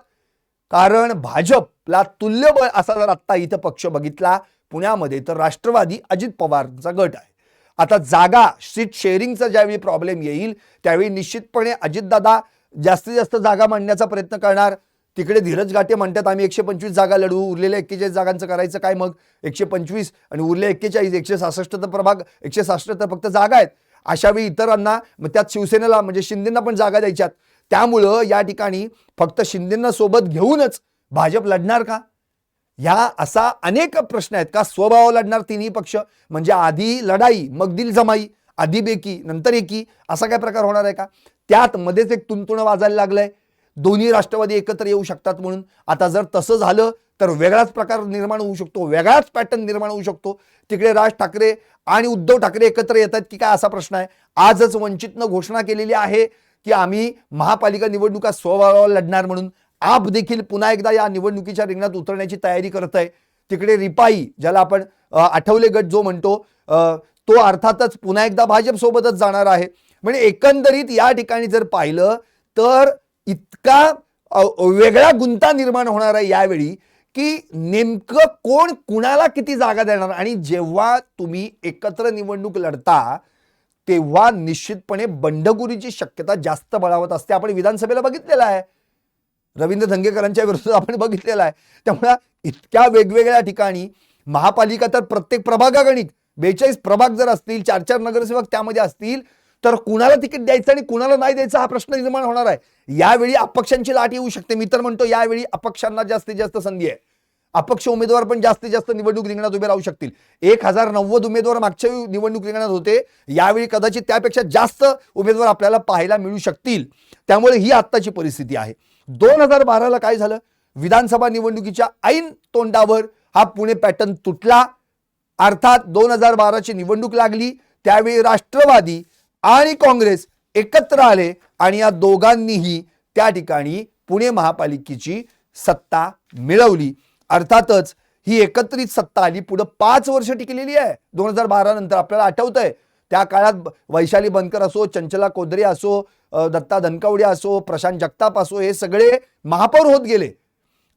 [SPEAKER 2] कारण भाजपला तुल्यबळ असा जर आत्ता इथं पक्ष बघितला पुण्यामध्ये तर राष्ट्रवादी अजित पवारचा गट आहे। आता जागा सीट शेअरिंगचा ज्यावेळी प्रॉब्लेम येईल त्यावेळी निश्चितपणे अजितदादा जास्तीत जास्त जागा मांडण्याचा प्रयत्न करणार। तिकडे धीरज घाटे म्हणतात आम्ही 125 जागा लढवू, उरलेल्या 41 जागांचं करायचं काय, मग 125 आणि उरले 41, 166 तर प्रभाग, 166 तर फक्त जागा आहेत। अशा वेळी इतरांना, मग त्यात शिवसेनेला म्हणजे शिंदेंना पण जागा द्यायच्यात। त्यामुळं या ठिकाणी फक्त शिंदेंना सोबत घेऊनच भाजप लढणार का, या असा अनेक प्रश्न आहेत। का स्वभाव लढणार तिन्ही पक्ष, म्हणजे आधी लढाई मग दिल जमाई, आधी बेकी नंतर एकी, असा काय प्रकार होणार आहे का? त्यात मध्येच एक तुणतुणं वाजायला लागलंय दोन्ही राष्ट्रवादी एकत्र येऊ शकतात म्हणून। आता जर तसं झालं तर वेगळाच प्रकार निर्माण होऊ शकतो, वेगळाच पॅटर्न निर्माण होऊ शकतो। तिकडे राज ठाकरे आणि उद्धव ठाकरे एकत्र येतात की काय असा प्रश्न आहे। आजच वंचितनं घोषणा केलेली आहे की आम्ही महापालिका निवडणुका स्वबळावर लढणार म्हणून। आप देखील पुन्हा एकदा या निवडणुकीच्या रिंगणात उतरण्याची तयारी करत आहे। तिकडे रिपाई, ज्याला आपण आठवले गट जो म्हणतो, तो अर्थातच पुन्हा एकदा भाजप सोबतच जाणार आहे। म्हणजे एकंदरीत या ठिकाणी जर पाहिलं तर इतका वेगळा गुंता निर्माण होणार आहे यावेळी की नेमकं कोण कुणाला किती जागा देणार। आणि जेव्हा तुम्ही एकत्र निवडणूक लढता तेव्हा निश्चितपणे बंडखोरीची शक्यता जास्त बळावत असते। आपण विधानसभेला बघितलेलं आहे, रवींद्र धंगेकरांच्या विरोधात आपण बघितलेलं आहे। त्यामुळे इतक्या वेगवेगळ्या ठिकाणी महापालिका तर प्रत्येक प्रभागागणिक 42 प्रभाग जर असतील, 4-4 नगरसेवक त्यामध्ये असतील तर कुणाला तिकीट द्यायचं आणि कुणाला नाही द्यायचा हा प्रश्न निर्माण होणार आहे। यावेळी अपक्षांची लाट येऊ शकते। मी तर म्हणतो यावेळी अपक्षांना जास्तीत जास्त संधी आहे। अपक्ष उमेदवार पण जास्तीत जास्त निवडणूक रिंगणात उभे राहू शकतील। 1090 उमेदवार मागच्या निवडणूक रिंगणात होते, यावेळी कदाचित त्यापेक्षा जास्त उमेदवार आपल्याला पाहायला मिळू शकतील। त्यामुळे ही आत्ताची परिस्थिती आहे। 2012ला काय झालं, विधानसभा निवडणुकीच्या ऐन तोंडावर हा पुणे पॅटर्न तुटला। अर्थात 2012ची निवडणूक लागली त्यावेळी राष्ट्रवादी आणि काँग्रेस एकत्र आले आणि या दोघांनीही त्या ठिकाणी पुणे महापालिकेची सत्ता मिळवली। अर्थातच ही एकत्रित सत्ता आली, पुढे 5 वर्ष टिकलेली आहे। 2012 नंतर आपल्याला आठवतंय त्या काळात वैशाली बनकर असो, चंचला कोदरे असो, दत्ता धनकवडे असो, प्रशांत जगताप असो, हे सगळे महापौर होत गेले।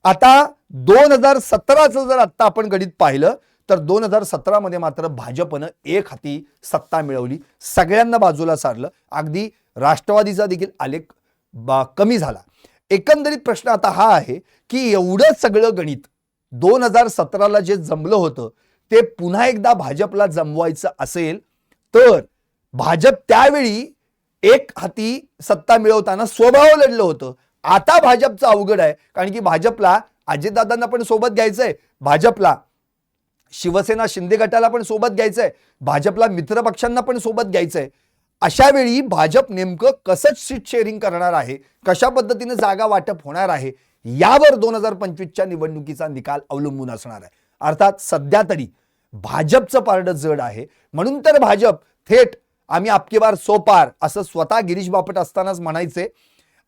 [SPEAKER 2] आता 2017चं जर आता आपण गणित पाहिलं तर 2017 मध्ये मात्र भाजपनं एक हाती सत्ता मिळवली, सगळ्यांना बाजूला सारलं, अगदी राष्ट्रवादीचा देखील आलेख कमी झाला। एकंदरीत प्रश्न आता हा आहे की एवढं सगळं गणित 2017ला जे जमलं होतं ते पुन्हा एकदा भाजपला जमवायचं असेल तर भाजप त्यावेळी एक हाती सत्ता मिळवताना स्वभाव लढलं होतं। आता भाजपचं अवघड आहे, कारण की भाजपला अजितदादांना पण सोबत घ्यायचंय, भाजपला शिवसेना शिंदे गटाला पण सोबत घ्यायचंय, भाजपला मित्र पक्षांना पण सोबत घ्यायचंय। अशा वेळी भाजप नेमकं कसं सीट शेअरिंग करणार आहे, कशा पद्धतीने जागा वाटप होणार आहे, यावर 2025च्या निवडणुकीचा निकाल अवलंबून असणार आहे। अर्थात सध्या तरी भाजपचं पारडं जड आहे, म्हणून तर भाजप थेट आम्ही आपकी बार सो पार असं स्वतः गिरीश बापट असतानाच म्हणायचे।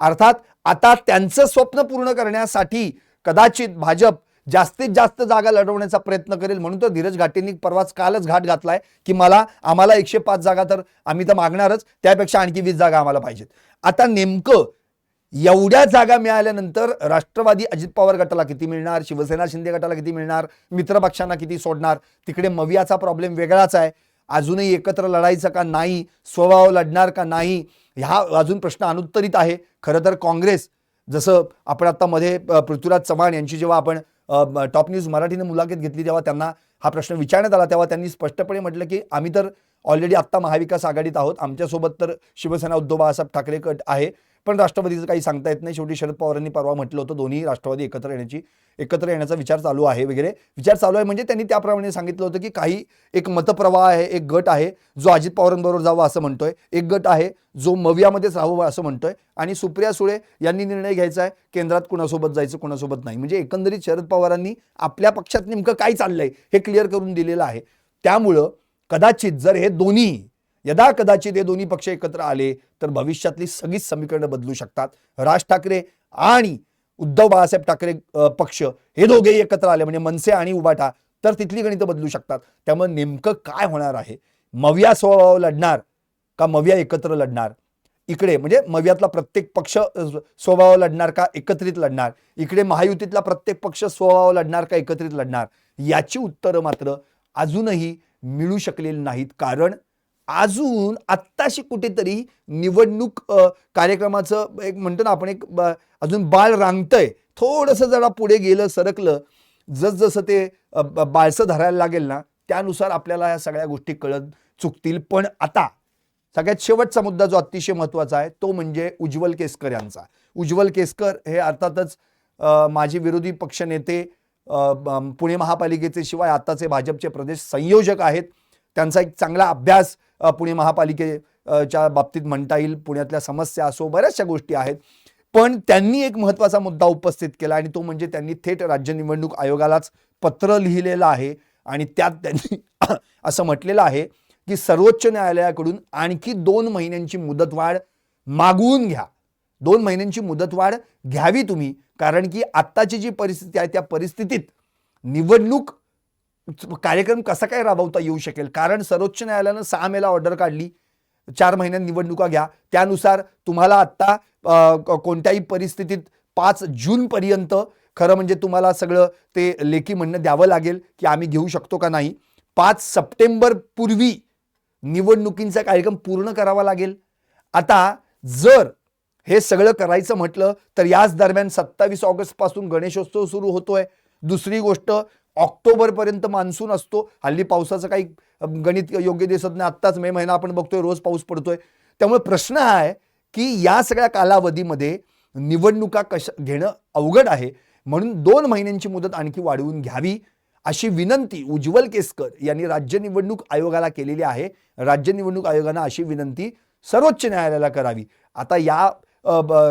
[SPEAKER 2] अर्थात आता त्यांचं स्वप्न पूर्ण करण्यासाठी कदाचित भाजप जास्तीत जास्त जागा लढवण्याचा प्रयत्न करेल। म्हणून तर धीरज घाटेंनी परवाच कालच घाट घातलाय की आम्हाला 105 जागा तर आम्ही तर मागणारच, त्यापेक्षा आणखी 20 जागा आम्हाला पाहिजेत। आता नेमकं एवढ्या जागा मिळाल्यानंतर राष्ट्रवादी अजित पवार गटाला किती मिळणार, शिवसेना शिंदे गटाला किती मिळणार, मित्र पक्षांना किती सोडणार, तिकडे मवियाचा प्रॉब्लेम वेगळाच आहे। अजूनही एकत्र लढायचं का नाही, स्वभाव लढणार का नाही, हा अजून प्रश्न अनुत्तरित आहे। खरं तर काँग्रेस, जसं आपण आता मध्ये पृथ्वीराज चव्हाण यांची जेव्हा आपण टॉप न्यूज मराठीने मुलाखत घेतली तेव्हा त्यांना हा प्रश्न विचारण्यात आला, तेव्हा त्यांनी स्पष्टपणे म्हटलं की आम्ही तर ऑलरेडी आत्ता महाविकास आघाडीत आहोत, आमच्यासोबत तर शिवसेना उद्धव बाळासाहेब ठाकरे गट आहे, पण राष्ट्रवादीचं काही सांगता येत नाही. शेवटी शरद पवारांनी परवा म्हटलं होतं दोन्ही राष्ट्रवादी एकत्र येण्याचा विचार चालू आहे वगैरे. विचार चालू आहे म्हणजे त्यांनी त्याप्रमाणे सांगितलं होतं की काही एक मतप्रवाह आहे, एक गट आहे जो अजित पवारांबरोबर जावं असं म्हणतोय, एक गट आहे जो मवियामध्येच राहावं असं म्हणतोय, आणि सुप्रिया सुळे यांनी निर्णय घ्यायचा आहे केंद्रात कुणासोबत जायचं कुणासोबत नाही. म्हणजे एकंदरीत शरद पवारांनी आपल्या पक्षात नेमकं काय चाललंय हे क्लिअर करून दिलेलं आहे. त्यामुळं कदाचित जर हे दोन्ही यदा कदाचित हे दोन्ही पक्ष एकत्र आले तर भविष्यातली सगळीच समीकरणं बदलू शकतात. राज ठाकरे आणि उद्धव बाळासाहेब ठाकरे पक्ष हे दोघेही एकत्र आले म्हणजे मनसे आणि उभाटा, तर तिथली गणितं बदलू शकतात. त्यामुळे नेमकं काय होणार आहे, मविया स्वभाव लढणार का मविया एकत्र लढणार, इकडे म्हणजे मवियातला प्रत्येक पक्ष स्वभाव लढणार का एकत्रित लढणार, इकडे महायुतीतला प्रत्येक पक्ष स्वभाव लढणार का एकत्रित लढणार, याची उत्तरं मात्र अजूनही मिळू शकलेली नाहीत. कारण अजून आत्ताशी कुठेतरी निवडणूक कार्यक्रमाचं एक म्हणतो ना आपण एक अजून बाळ रांगतंय. थोडंसं जरा पुढे गेलं सरकलं जसं ते बाळसं धरायला लागेल ना त्यानुसार आपल्याला या सगळ्या गोष्टी कळत चुकतील. पण आता सगळ्यात शेवटचा मुद्दा जो अतिशय महत्त्वाचा आहे तो म्हणजे उज्ज्वल केसकर यांचा. उज्ज्वल केसकर हे अर्थातच माजी विरोधी पक्षनेते, पुणे महापालिकेचे शिवाय आताचे भाजपचे प्रदेश संयोजक आहेत. त्यांचा एक चांगला अभ्यास पुणे महापालिकेच्या बाबतीत म्हणता येईल. पुण्यातल्या समस्या असो बऱ्याचशा गोष्टी आहेत. पण त्यांनी एक महत्त्वाचा मुद्दा उपस्थित केला आणि तो म्हणजे त्यांनी थेट राज्य निवडणूक आयोगालाच पत्र लिहिलेलं आहे आणि त्यात त्यांनी असं म्हटलेलं आहे की सर्वोच्च न्यायालयाकडून आणखी 2 महिन्यांची मुदतवाढ मागवून घ्या. 2 महिन्यांची मुदतवाढ घ्यावी तुम्ही, कारण की आत्ताची जी परिस्थिती आहे त्या परिस्थितीत निवडणूक कार्यक्रम कसा काय राबवता येऊ शकेल. कारण सर्वोच्च न्यायालयानं 6 मेला ऑर्डर काढली, 4 महिन्यात निवडणुका घ्या. त्यानुसार तुम्हाला आत्ता कोणत्याही परिस्थितीत 5 जूनपर्यंत खरं म्हणजे तुम्हाला सगळं ते लेखी म्हणणं द्यावं लागेल की आम्ही घेऊ शकतो का नाही. 5 सप्टेंबर पूर्वी निवडणुकींचा कार्यक्रम पूर्ण करावा लागेल. आता जर हे सगळं करायचं म्हटलं तर याच दरम्यान 27 ऑगस्ट पासून गणेशोत्सव सुरू होतोय. दुसरी गोष्ट ऑक्टोबरपर्यंत मान्सून असतो. हल्ली पावसाचं काही गणित योग्य दिसत नाही. आत्ताच मे महिना आपण बघतोय रोज पाऊस पडतोय. त्यामुळे प्रश्न हा आहे की या सगळ्या कालावधीमध्ये निवडणुका घेणं अवघड आहे. म्हणून 2 महिन्यांची मुदत आणखी वाढवून घ्यावी अशी विनंती उज्ज्वल केसकर यांनी राज्य निवडणूक आयोगाला केलेली आहे. राज्य निवडणूक आयोगानं अशी विनंती सर्वोच्च न्यायालयाला करावी. आता या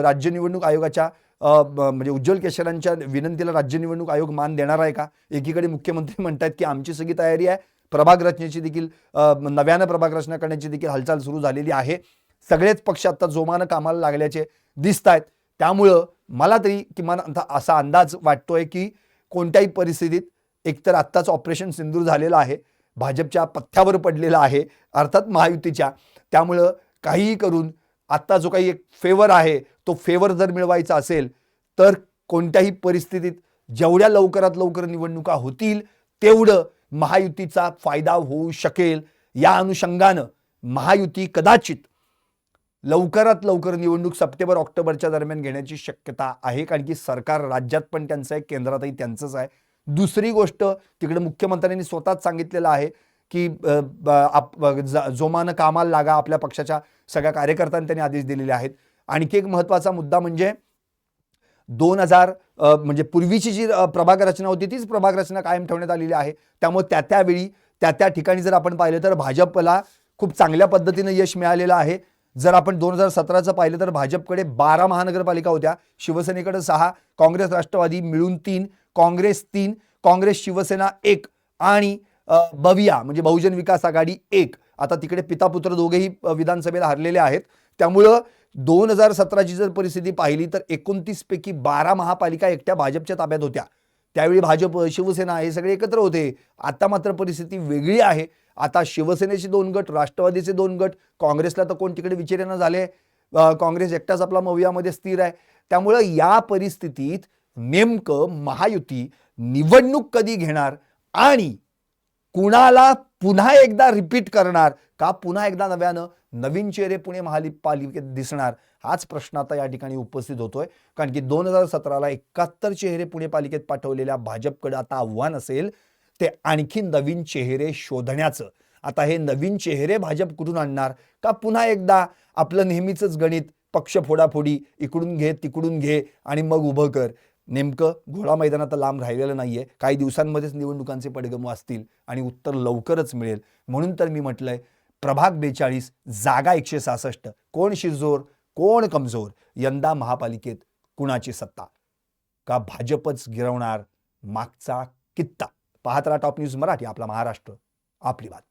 [SPEAKER 2] राज्य निवडणूक आयोगाच्या म्हणजे उज्ज्वल केसरांच्या विनंतीला राज्य निवडणूक आयोग मान देणार आहे का. एकीकडे मुख्यमंत्री म्हणतात की आमची सगळी तयारी आहे, प्रभाग रचनेची देखील नव्यानं प्रभाग रचना करण्याची देखील हालचाल सुरू झालेली आहे. सगळेच पक्ष आता जोमानं कामाला लागल्याचे दिसत आहेत. त्यामुळं मला तरी किमान असा अंदाज वाटतोय की कोणत्याही परिस्थितीत एकतर आत्ताच ऑपरेशन सिंदूर झालेलं आहे, भाजपच्या पथ्यावर पडलेला आहे अर्थात महायुतीच्या. त्यामुळं काहीही करून आत्ता जो काही एक फेवर आहे तो फेवर जर मिळवायचा असेल तर कोणत्याही परिस्थितीत जेवढ्या लवकरात लवकर निवडणुका होतील तेवढं महायुतीचा फायदा होऊ शकेल. या अनुषंगानं महायुती कदाचित लवकरात लवकर निवडणूक सप्टेंबर ऑक्टोबरच्या दरम्यान घेण्याची शक्यता आहे. कारण की सरकार राज्यात पण त्यांचं आहे, केंद्रातही त्यांचंच आहे. दुसरी गोष्ट तिकडे मुख्यमंत्र्यांनी स्वतःच सांगितलेलं आहे की जोमानं कामाला लागा. आपल्या पक्षाच्या सगळ्या कार्यकर्त्यांनी त्यांनी आदेश दिलेले आहेत. आणखी एक महत्त्वाचा मुद्दा म्हणजे 2000 म्हणजे पूर्वीची जी प्रभाग रचना होती तीच प्रभाग रचना कायम ठेवण्यात आलेली आहे. त्यामुळे त्यावेळी त्या ठिकाणी जर आपण पाहिलं तर भाजपला खूप चांगल्या पद्धतीनं यश मिळालेलं आहे. जर आपण 2017चं पाहिलं तर भाजपकडे 12 महानगरपालिका होत्या, शिवसेनेकडे 6, काँग्रेस राष्ट्रवादी मिळून 3, काँग्रेस 3, काँग्रेस शिवसेना 1 आणि बविया म्हणजे बहुजन विकास आघाडी 1. आता तिकडे पिता पुत्र दोघेही विधानसभेला हरलेले आहेत. त्यामुळं 2017ची जर परिस्थिती पाहिली तर 29 पैकी 12 महापालिका एकट्या भाजपच्या ताब्यात होत्या. त्यावेळी भाजप शिवसेना हे सगळे एकत्र होते. आता मात्र परिस्थिती वेगळी आहे. आता शिवसेनेचे 2 गट, राष्ट्रवादीचे 2 गट, काँग्रेसला तर कोण तिकडे विचारणं झाले. काँग्रेस एकटाच आपला मवियामध्ये स्थिर आहे. त्यामुळं या परिस्थितीत नेमकं महायुती निवडणूक कधी घेणार आणि कुणाला पुन्हा एकदा रिपीट करणार का पुन्हा एकदा नवीन चेहरे पुणे महापालिकेत दिसणार, हाच प्रश्न आता या ठिकाणी उपस्थित होतोय. कारण की 2017ला 71 चेहरे पुणे पालिकेत पाठवलेल्या भाजपकडे आता आव्हान असेल ते आणखी नवीन चेहरे शोधण्याचं. आता हे नवीन चेहरे भाजप कुठून आणणार का पुन्हा एकदा आपलं नेहमीचंच गणित पक्ष फोडाफोडी, इकडून घे तिकडून घे आणि मग उभं कर. नेमकं घोडा मैदानात लांब राहिलेलं नाहीये. काही दिवसांमध्येच निवडणुकांचे पडगम वाजतील आणि उत्तर लवकरच मिळेल. म्हणून तर मी म्हटलंय प्रभाग 42, जागा 166. कोण शिरजोर, कोण कमजोर? यंदा महापालिकेत कुणाची सत्ता? का भाजपच गिरवणार मागचा कित्ता? पाहत राहा टॉप न्यूज मराठी. आपला महाराष्ट्र, आपली बात.